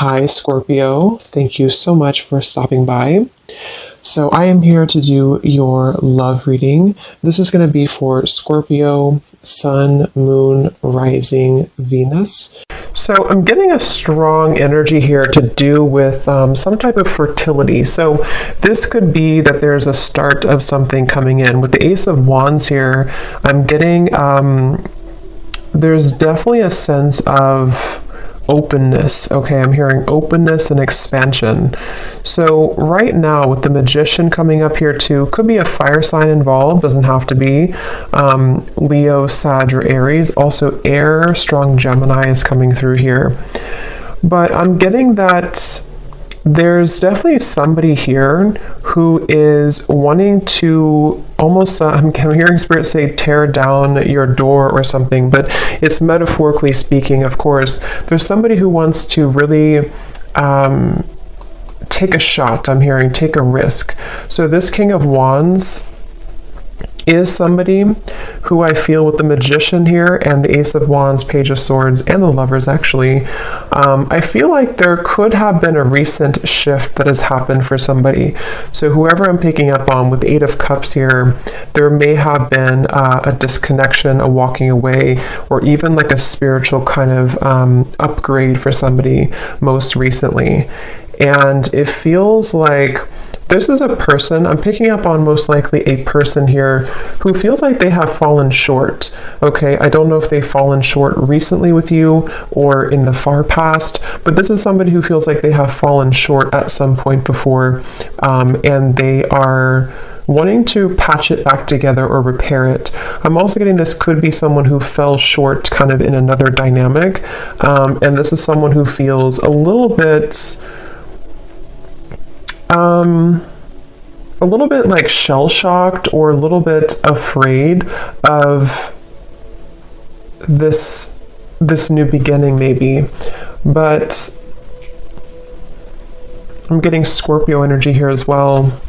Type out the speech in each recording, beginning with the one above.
Hi, Scorpio. Thank you so much for stopping by. So, I am here to do your love reading. This is going to be for Scorpio, Sun, Moon, Rising, Venus. So, I'm getting a strong energy here to do with some type of fertility. So, this could be that there's a start of something coming in. With the Ace of Wands here, I'm getting, there's definitely a sense of openness. Okay, I'm hearing openness and expansion. So right now with the Magician coming up here too, could be a fire sign involved, doesn't have to be. Leo, Sag, or Aries. Also air, strong Gemini is coming through here. But I'm getting that there's definitely somebody here who is wanting to almost, I'm hearing Spirit say tear down your door or something, but it's metaphorically speaking, of course. There's somebody who wants to really take a shot, I'm hearing, take a risk. So this King of Wands is somebody who I feel with the Magician here and the Ace of Wands, Page of Swords, and the Lovers actually, I feel like there could have been a recent shift that has happened for somebody. So whoever I'm picking up on with the Eight of Cups here, there may have been a disconnection, a walking away, or even like a spiritual kind of upgrade for somebody most recently. And it feels like this is a person, I'm picking up on most likely a person here who feels like they have fallen short. Okay, I don't know if they've fallen short recently with you or in the far past, but this is somebody who feels like they have fallen short at some point before, and they are wanting to patch it back together or repair it. I'm also getting this could be someone who fell short kind of in another dynamic, and this is someone who feels a little bit like shell-shocked or a little bit afraid of this new beginning maybe. But I'm getting Scorpio energy here as well.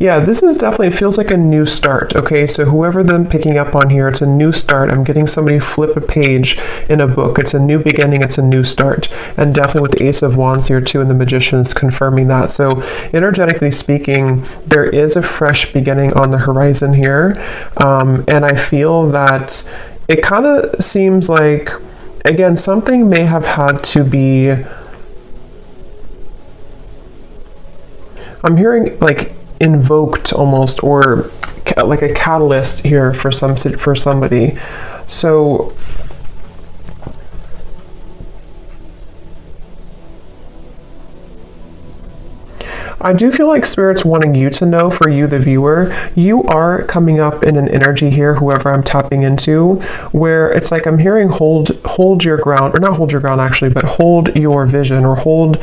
Yeah, this is definitely, feels like a new start, okay? So whoever I'm picking up on here, it's a new start. I'm getting somebody flip a page in a book. It's a new beginning, it's a new start. And definitely with the Ace of Wands here too, and the Magician's confirming that. So energetically speaking, there is a fresh beginning on the horizon here. And I feel that it kind of seems like, again, something may have had to be, I'm hearing like invoked almost, or like a catalyst here for somebody. So I do feel like Spirit's wanting you to know, for you, the viewer, you are coming up in an energy here, whoever I'm tapping into, where it's like I'm hearing hold your ground, or not hold your ground actually, but hold your vision, or hold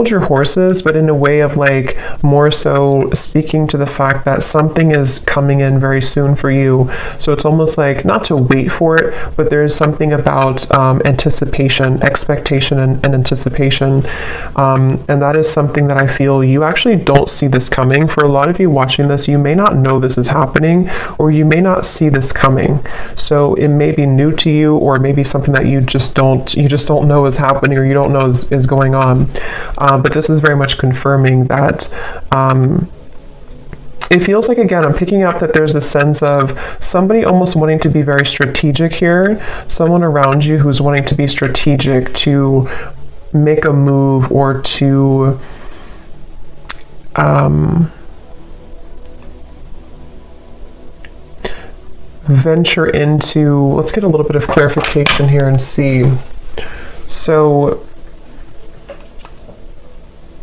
your horses, but in a way of like more so speaking to the fact that something is coming in very soon for you. So it's almost like not to wait for it, but there is something about anticipation, expectation, and anticipation. And that is something that I feel you actually don't see this coming. For a lot of you watching this, you may not know this is happening, or you may not see this coming. So it may be new to you, or maybe something that you just don't know is happening, or you don't know is going on. But this is very much confirming that it feels like, again, I'm picking up that there's a sense of somebody almost wanting to be very strategic here, someone around you who's wanting to be strategic, to make a move, or to venture into, let's get a little bit of clarification here and see. So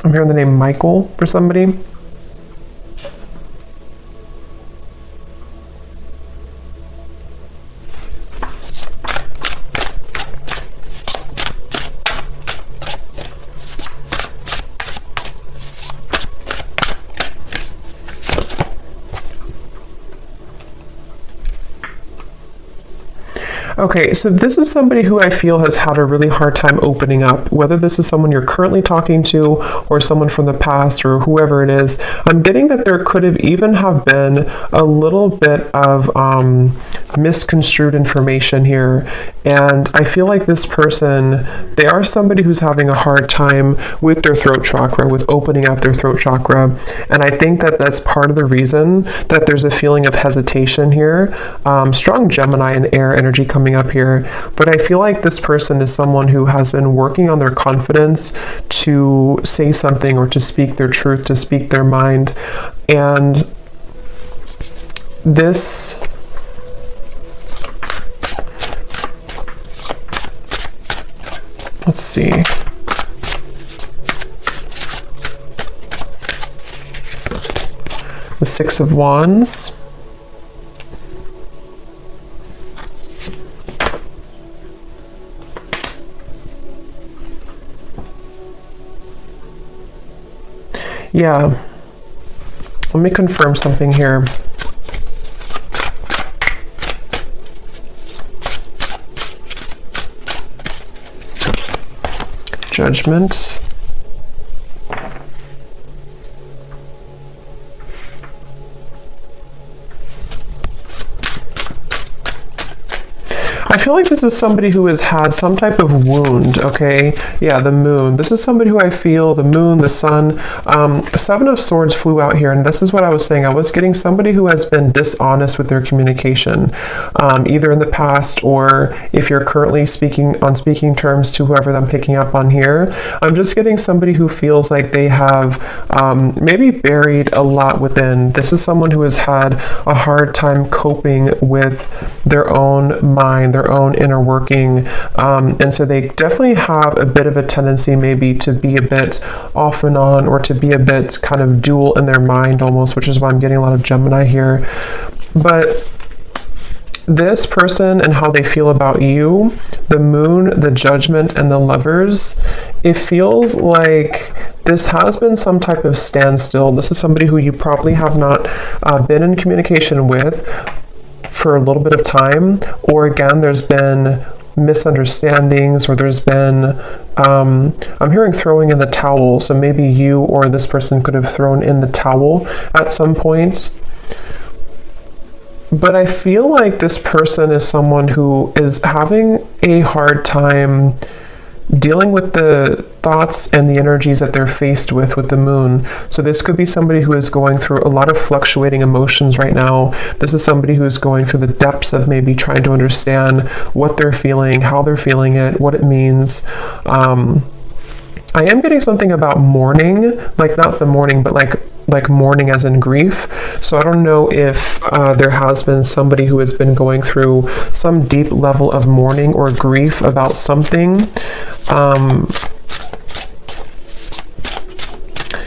I'm hearing the name Michael for somebody. Okay, so this is somebody who I feel has had a really hard time opening up, whether this is someone you're currently talking to or someone from the past or whoever it is. I'm getting that there could have even have been a little bit of misconstrued information here. And I feel like this person, they are somebody who's having a hard time with their throat chakra, with opening up their throat chakra. And I think that that's part of the reason that there's a feeling of hesitation here. Strong Gemini and air energy coming up here. But I feel like this person is someone who has been working on their confidence to say something or to speak their truth, to speak their mind. And this... Let's see. The Six of Wands. Yeah. Let me confirm something here. Judgment. I feel like this is somebody who has had some type of wound, okay? Yeah, the moon. This is somebody who I feel, the moon, the sun. Seven of Swords flew out here, and this is what I was saying. I was getting somebody who has been dishonest with their communication, either in the past or if you're currently on speaking terms to whoever I'm picking up on here. I'm just getting somebody who feels like they have maybe buried a lot within. This is someone who has had a hard time coping with their own mind, their own inner working, and so they definitely have a bit of a tendency maybe to be a bit off and on, or to be a bit kind of dual in their mind almost, which is why I'm getting a lot of Gemini here. But this person and how they feel about you, the moon, the judgment, and the lovers, it feels like this has been some type of standstill. This is somebody who you probably have not been in communication with for a little bit of time, or again, there's been misunderstandings, or there's been I'm hearing throwing in the towel. So maybe you or this person could have thrown in the towel at some point. But I feel like this person is someone who is having a hard time dealing with the thoughts and the energies that they're faced with the moon. So this could be somebody who is going through a lot of fluctuating emotions right now. This is somebody who is going through the depths of maybe trying to understand what they're feeling, how they're feeling it, what it means. I am getting something about mourning, like not the mourning, but like mourning as in grief. So I don't know if there has been somebody who has been going through some deep level of mourning or grief about something.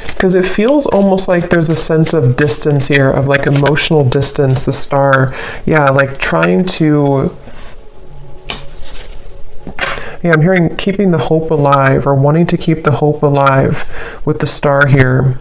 Because it feels almost like there's a sense of distance here, of like emotional distance, the star. Yeah, like trying to... Yeah, I'm hearing keeping the hope alive, or wanting to keep the hope alive with the star here.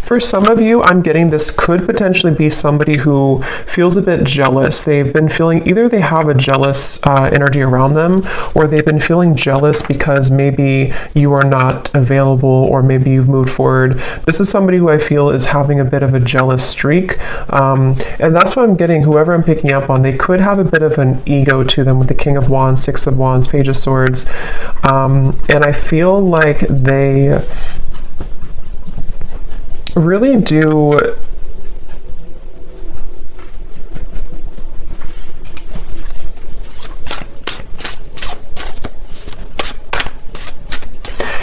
For some of you, I'm getting this could potentially be somebody who feels a bit jealous. They've been feeling, either they have a jealous energy around them, or they've been feeling jealous because maybe you are not available, or maybe you've moved forward. This is somebody who I feel is having a bit of a jealous streak. And that's what I'm getting, whoever I'm picking up on, they could have a bit of an ego to them with the King of Wands, Six of Wands, Page of Swords. And I feel like they really do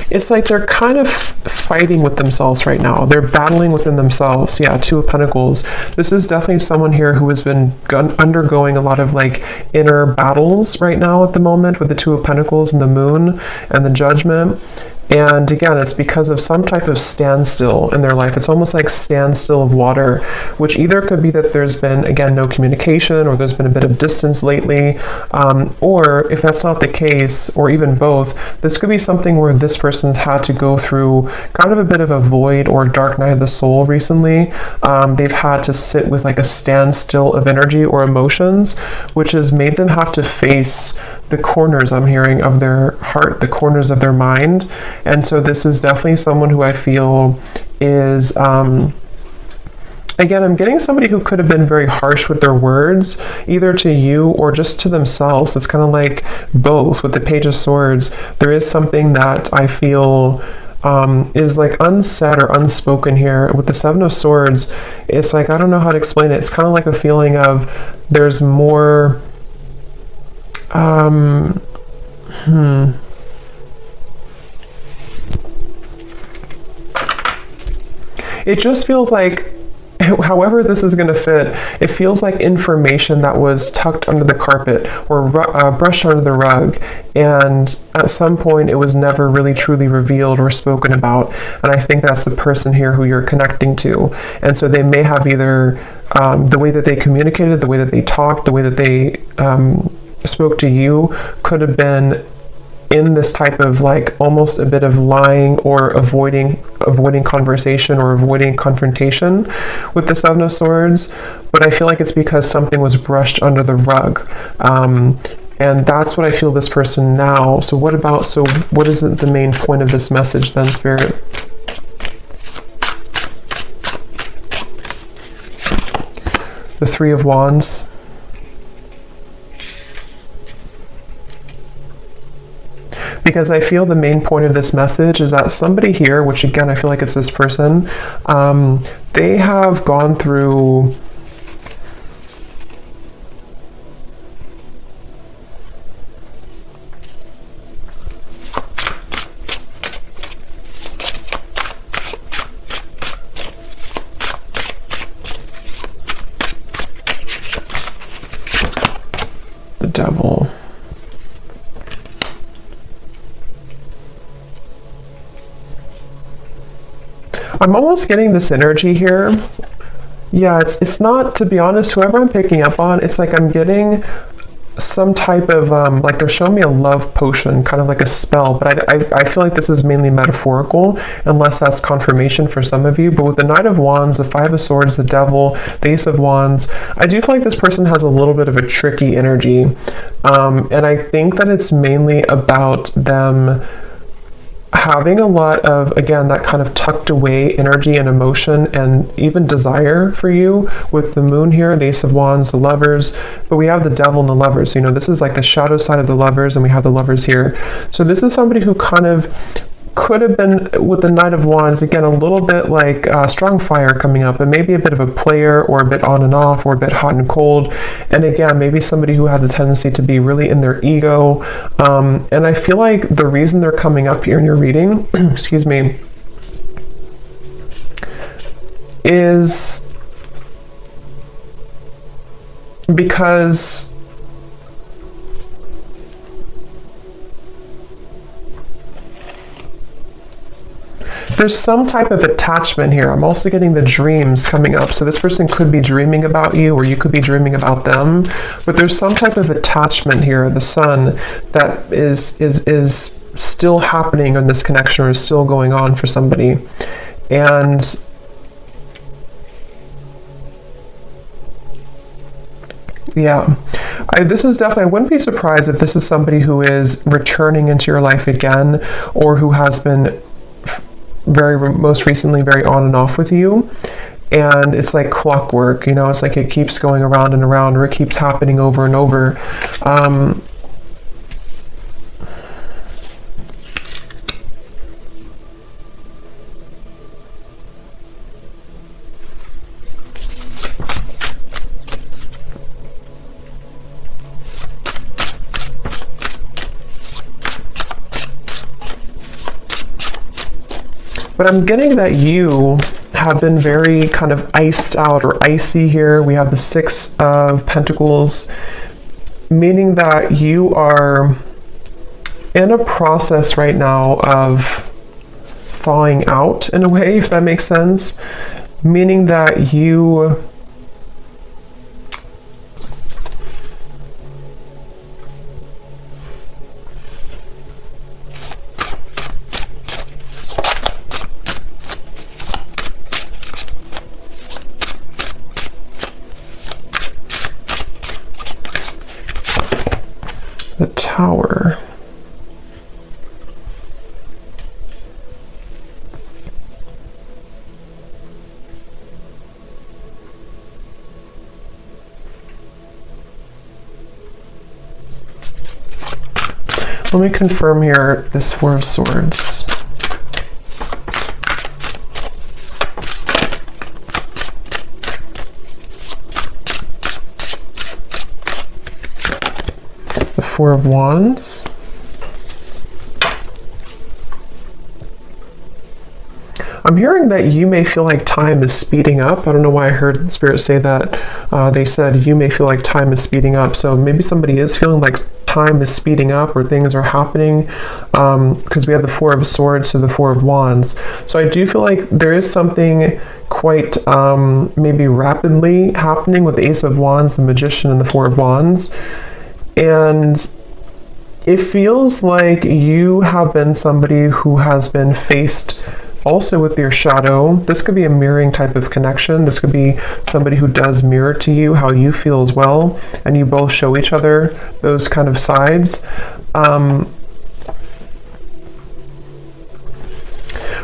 it's like they're kind of fighting with themselves right now. They're battling within themselves. Yeah, Two of Pentacles. This is definitely someone here who has been undergoing a lot of like inner battles right now at the moment with the Two of Pentacles and the moon and the judgment. And again, it's because of some type of standstill in their life. It's almost like standstill of water, which either could be that there's been, again, no communication, or there's been a bit of distance lately. Or if that's not the case, or even both, this could be something where this person's had to go through kind of a bit of a void or dark night of the soul recently. They've had to sit with like a standstill of energy or emotions, which has made them have to face the corners, I'm hearing, of their heart, the corners of their mind. And so this is definitely someone who I feel is, again, I'm getting somebody who could have been very harsh with their words, either to you or just to themselves. It's kind of like both. With the Page of Swords, there is something that I feel is like unsaid or unspoken here. With the Seven of Swords, it's like, I don't know how to explain it. It's kind of like a feeling of there's more, it just feels like, however this is going to fit, it feels like information that was tucked under the carpet or brushed under the rug, and at some point it was never really truly revealed or spoken about. And I think that's the person here who you're connecting to. And so they may have either the way that they communicated, the way that they talked, the way that they spoke to you could have been in this type of like almost a bit of lying or avoiding conversation or avoiding confrontation with the Seven of Swords. But I feel like it's because something was brushed under the rug. And that's what I feel this person now. So what is the main point of this message then, Spirit? The Three of Wands. Because I feel the main point of this message is that somebody here, which again, I feel like it's this person, they have gone through the Devil. I'm almost getting this energy here. Yeah, it's not, to be honest, whoever I'm picking up on, it's like I'm getting some type of, like they're showing me a love potion, kind of like a spell, but I feel like this is mainly metaphorical, unless that's confirmation for some of you. But with the Knight of Wands, the Five of Swords, the Devil, the Ace of Wands, I do feel like this person has a little bit of a tricky energy. And I think that it's mainly about them having a lot of, again, that kind of tucked away energy and emotion and even desire for you with the Moon here, the Ace of Wands, the Lovers, but we have the Devil and the Lovers. You know, this is like the shadow side of the Lovers, and we have the Lovers here. So this is somebody who kind of could have been, with the Knight of Wands, again, a little bit like strong fire coming up, and maybe a bit of a player, or a bit on and off, or a bit hot and cold. And again, maybe somebody who had the tendency to be really in their ego. And I feel like the reason they're coming up here in your reading, excuse me, is because there's some type of attachment here. I'm also getting the dreams coming up. So this person could be dreaming about you, or you could be dreaming about them. But there's some type of attachment here, the Sun, that is still happening in this connection, or is still going on for somebody. And yeah, this is definitely, I wouldn't be surprised if this is somebody who is returning into your life again, or who has been most recently very on and off with you. And it's like clockwork, you know, it's like it keeps going around and around, or it keeps happening over and over. But I'm getting that you have been very kind of iced out or icy here. We have the Six of Pentacles, meaning that you are in a process right now of thawing out in a way, if that makes sense, meaning that you the Tower. Let me confirm here this Four of Swords. The Four of Wands. I'm hearing that you may feel like time is speeding up. I don't know why I heard Spirit say that. They said you may feel like time is speeding up. So maybe somebody is feeling like time is speeding up or things are happening, because we have the Four of Swords to the Four of Wands. So I do feel like there is something quite maybe rapidly happening with the Ace of Wands, the Magician, and the Four of Wands. And it feels like you have been somebody who has been faced also with your shadow. This could be a mirroring type of connection. This could be somebody who does mirror to you how you feel as well, and you both show each other those kind of sides.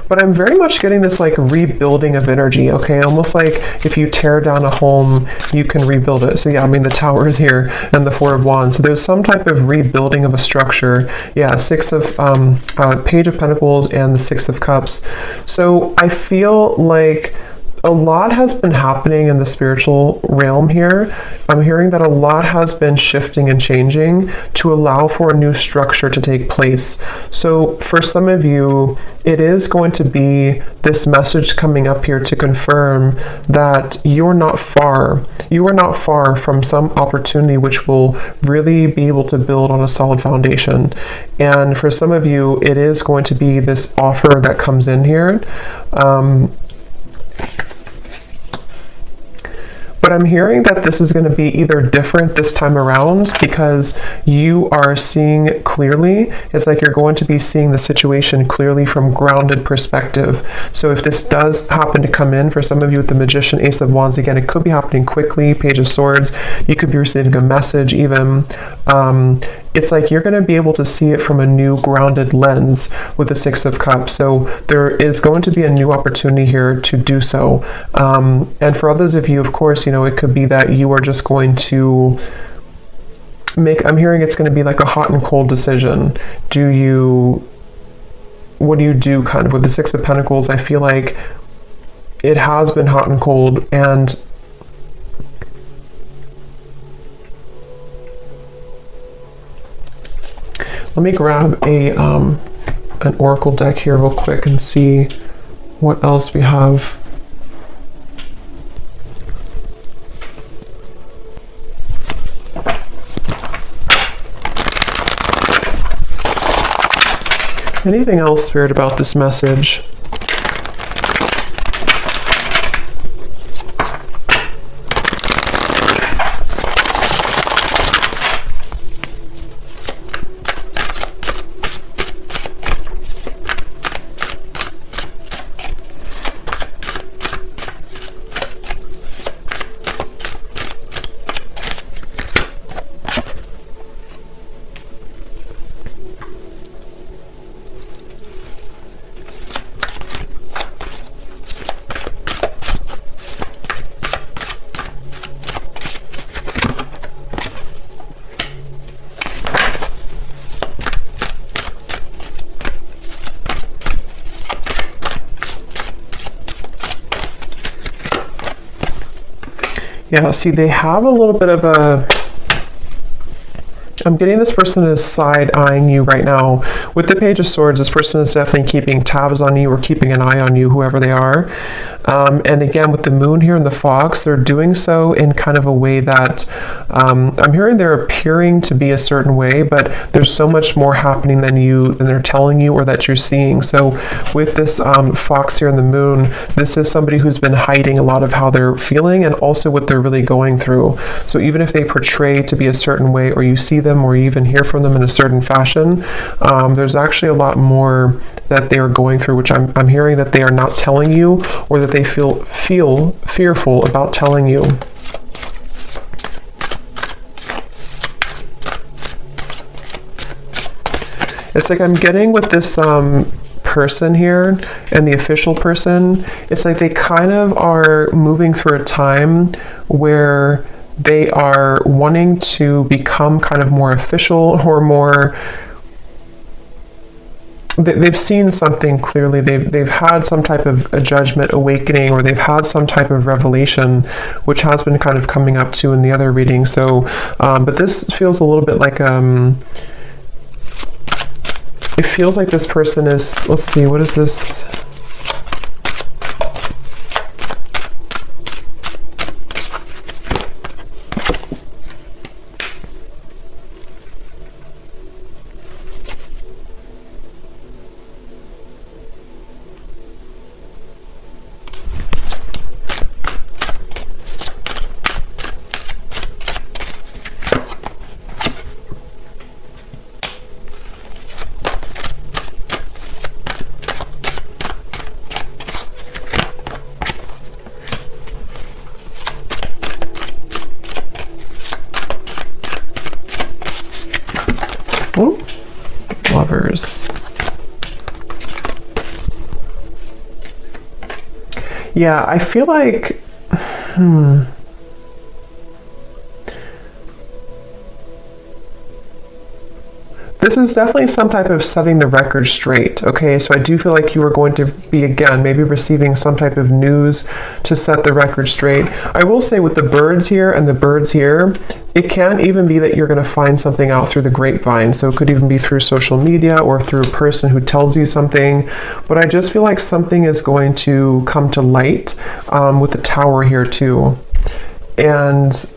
But I'm very much getting this like rebuilding of energy, okay? Almost like if you tear down a home, you can rebuild it. So yeah, I mean, the Tower is here and the Four of Wands. So there's some type of rebuilding of a structure. Yeah, Page of Pentacles and the Six of Cups. So I feel like a lot has been happening in the spiritual realm here. I'm hearing that a lot has been shifting and changing to allow for a new structure to take place. So for some of you, it is going to be this message coming up here to confirm that you're not far. You are not far from some opportunity which will really be able to build on a solid foundation. And for some of you, it is going to be this offer that comes in here. But I'm hearing that this is going to be either different this time around because you are seeing clearly. It's like you're going to be seeing the situation clearly from grounded perspective. So if this does happen to come in for some of you with the Magician, Ace of Wands, again, it could be happening quickly, Page of Swords. You could be receiving a message even. It's like you're going to be able to see it from a new grounded lens with the Six of Cups. So there is going to be a new opportunity here to do so. And for others of you, of course, you know, it could be that you are just going to I'm hearing it's going to be like a hot and cold decision. What do you do kind of with the Six of Pentacles? I feel like it has been hot and cold, and let me grab an oracle deck here real quick and see what else we have. Anything else, Spirit, about this message? Yeah, see, they have a little bit of I'm getting this person is side-eyeing you right now. With the Page of Swords, this person is definitely keeping tabs on you or keeping an eye on you, whoever they are. And again, with the moon here and the fox, they're doing so in kind of a way that I'm hearing they're appearing to be a certain way, but there's so much more happening than they're telling you or that you're seeing. So with this fox here and the moon, this is somebody who's been hiding a lot of how they're feeling and also what they're really going through. So even if they portray to be a certain way, or you see them or you even hear from them in a certain fashion, there's actually a lot more that they are going through, which I'm hearing that they are not telling you, or that they feel fearful about telling you. It's like I'm getting with this person here and the official person, it's like they kind of are moving through a time where they are wanting to become kind of more official or more. They've seen something clearly. They've had some type of a judgment awakening, or they've had some type of revelation, which has been kind of coming up too in the other reading. So, but this feels a little bit like it feels like this person is. Let's see, what is this? Ooh, Lovers. Yeah, I feel like, this is definitely some type of setting the record straight, okay? So I do feel like you are going to be, again, maybe receiving some type of news to set the record straight. I will say with the birds here and the birds here, it can even be that you're going to find something out through the grapevine. So it could even be through social media or through a person who tells you something. But I just feel like something is going to come to light with the Tower here too. And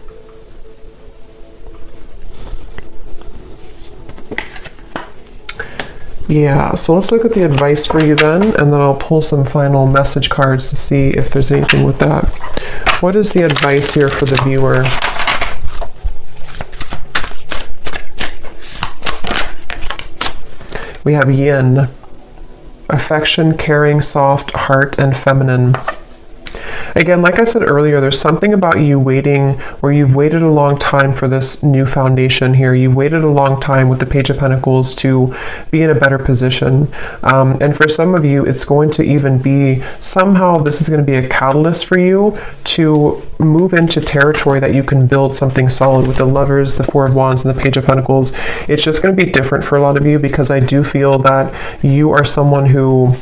yeah, so let's look at the advice for you then, and then I'll pull some final message cards to see if there's anything with that. What is the advice here for the viewer? We have yin, affection, caring, soft, heart, and feminine. Again, like I said earlier, there's something about you waiting, or you've waited a long time for this new foundation here. You've waited a long time with the Page of Pentacles to be in a better position. And for some of you, it's going to even be, somehow this is going to be a catalyst for you to move into territory that you can build something solid with the Lovers, the Four of Wands, and the Page of Pentacles. It's just going to be different for a lot of you, because I do feel that you are someone who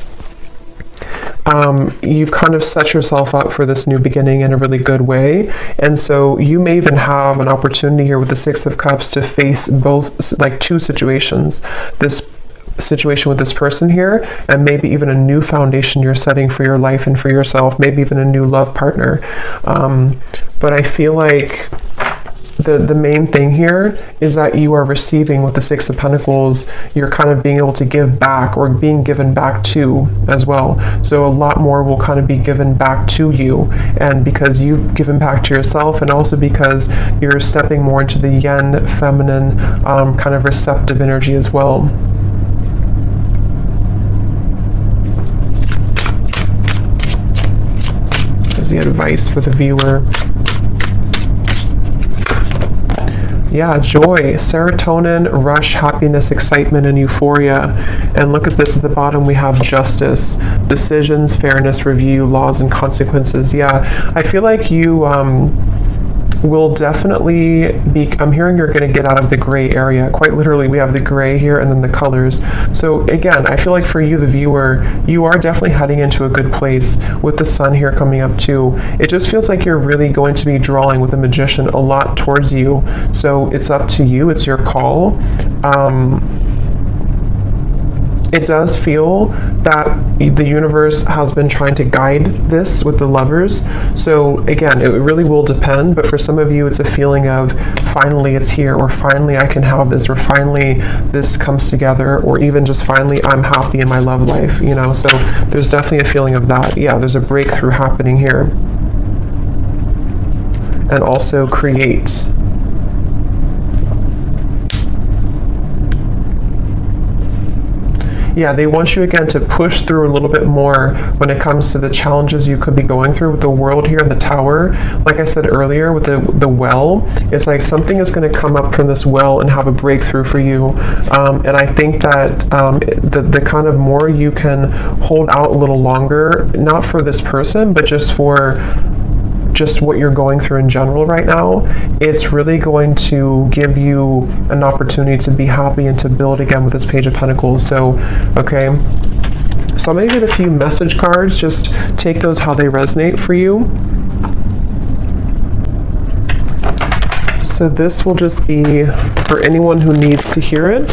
you've kind of set yourself up for this new beginning in a really good way. And so you may even have an opportunity here with the Six of Cups to face both, like two situations. This situation with this person here, and maybe even a new foundation you're setting for your life and for yourself, maybe even a new love partner. But I feel like the main thing here is that you are receiving with the Six of Pentacles. You're kind of being able to give back, or being given back to as well. So a lot more will kind of be given back to you, and because you've given back to yourself, and also because you're stepping more into the yin, feminine, kind of receptive energy as well. There's the advice for the viewer. Yeah, joy, serotonin, rush, happiness, excitement, and euphoria. And look at this at the bottom, we have justice, decisions, fairness, review, laws, and consequences. Yeah, I feel like you, will definitely be, I'm hearing you're going to get out of the gray area. Quite literally, we have the gray here and then the colors. So again, I feel like for you, the viewer, you are definitely heading into a good place with the sun here coming up too. It just feels like you're really going to be drawing with the magician a lot towards you. So it's up to you. It's your call. It does feel that the universe has been trying to guide this with the lovers. So again, it really will depend, but for some of you, it's a feeling of finally it's here, or finally I can have this, or finally this comes together, or even just finally I'm happy in my love life, you know? So there's definitely a feeling of that. Yeah, there's a breakthrough happening here. And also create. Yeah, they want you again to push through a little bit more when it comes to the challenges you could be going through with the world here in the tower. Like I said earlier with the well, it's like something is going to come up from this well and have a breakthrough for you. And I think that the kind of more you can hold out a little longer, not for this person, but just for just what you're going through in general right now, it's really going to give you an opportunity to be happy and to build again with this Page of Pentacles. So, okay. So I'm going to get a few message cards. Just take those how they resonate for you. So this will just be for anyone who needs to hear it.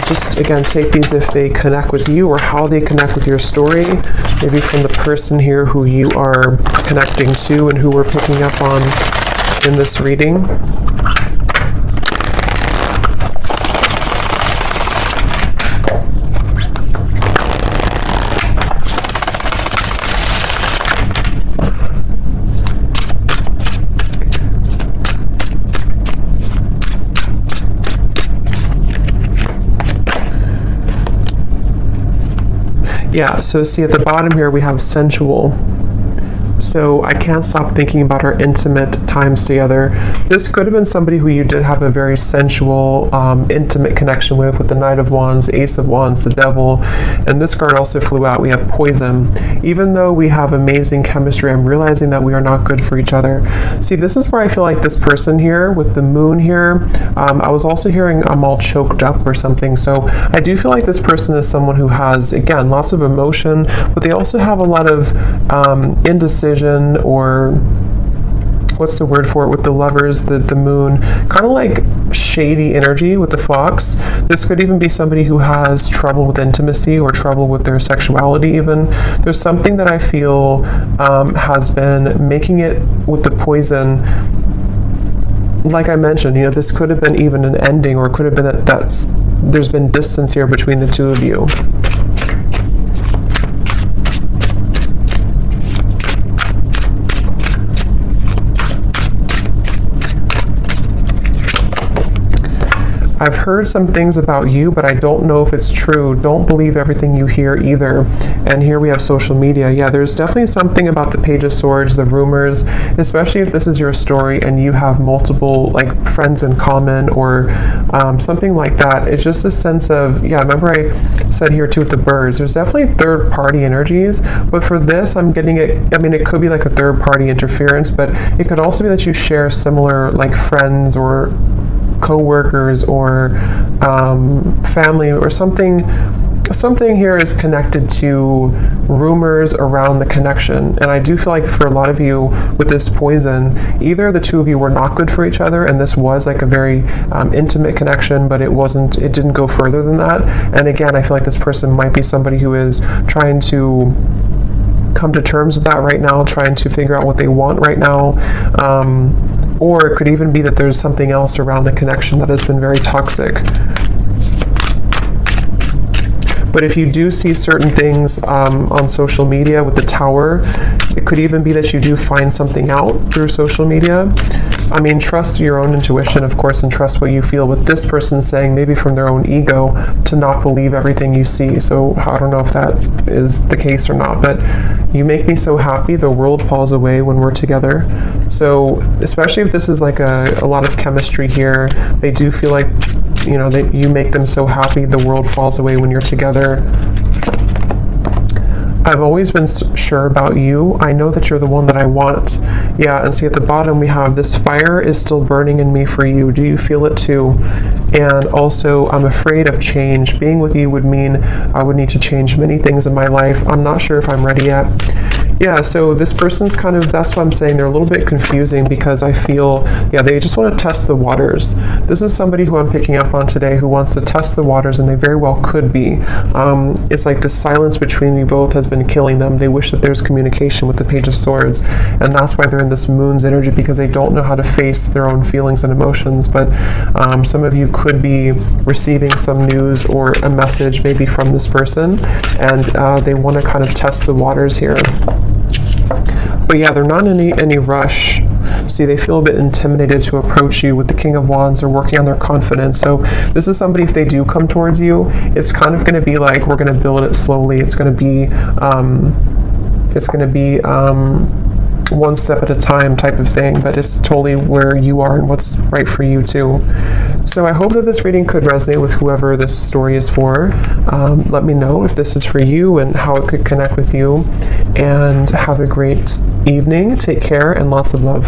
Just again, take these if they connect with you or how they connect with your story. Maybe from the person here who you are connecting to and who we're picking up on in this reading. Yeah, so see at the bottom here we have sensual. So I can't stop thinking about our intimate times together. This could have been somebody who you did have a very sensual, intimate connection with the Knight of Wands, the Ace of Wands, the Devil, and this card also flew out. We have poison. Even though we have amazing chemistry, I'm realizing that we are not good for each other. See, this is where I feel like this person here with the moon here, I was also hearing I'm all choked up or something. So I do feel like this person is someone who has, again, lots of emotion, but they also have a lot of indecision, or what's the word for it with the lovers, the moon, kind of like shady energy with the fox. This could even be somebody who has trouble with intimacy or trouble with their sexuality even. There's something that I feel has been making it with the poison. Like I mentioned, you know, this could have been even an ending, or it could have been that there's been distance here between the two of you. I've heard some things about you, but I don't know if it's true. Don't believe everything you hear either. And here we have social media. Yeah, there's definitely something about the Page of Swords, the rumors, especially if this is your story and you have multiple like friends in common or something like that. It's just a sense of, yeah, remember I said here too with the birds, there's definitely third party energies, but for this I'm getting it, I mean, it could be like a third party interference, but it could also be that you share similar like friends or co-workers or family or something here is connected to rumors around the connection. And I do feel like for a lot of you with this poison, either the two of you were not good for each other and this was like a very intimate connection, but it didn't go further than that. And again, I feel like this person might be somebody who is trying to come to terms with that right now, trying to figure out what they want right now. Or it could even be that there's something else around the connection that has been very toxic. But if you do see certain things on social media with the Tower, it could even be that you do find something out through social media. I mean, trust your own intuition, of course, and trust what you feel. With this person saying, maybe from their own ego, to not believe everything you see. So I don't know if that is the case or not, but you make me so happy, the world falls away when we're together. So especially if this is like a lot of chemistry here, they do feel like, you know, that you make them so happy, the world falls away when you're together. I've always been sure about you. I know that you're the one that I want. Yeah, and see at the bottom we have this fire is still burning in me for you. Do you feel it too? And also, I'm afraid of change. Being with you would mean I would need to change many things in my life. I'm not sure if I'm ready yet. Yeah, so this person's kind of, that's what I'm saying, they're a little bit confusing because I feel, yeah, they just want to test the waters. This is somebody who I'm picking up on today who wants to test the waters, and they very well could be. It's like the silence between you both has been killing them. They wish that there's communication with the Page of Swords, and that's why they're in this Moon's energy, because they don't know how to face their own feelings and emotions. But some of you could be receiving some news or a message maybe from this person, and they want to kind of test the waters here. But yeah, they're not in any rush. See, they feel a bit intimidated to approach you. With the King of Wands, they're working on their confidence. So this is somebody, if they do come towards you, it's kind of going to be like, we're going to build it slowly. It's going to be one step at a time type of thing, but it's totally where you are and what's right for you too. So I hope that this reading could resonate with whoever this story is for. Let me know if this is for you and how it could connect with you. And have a great evening. Take care and lots of love.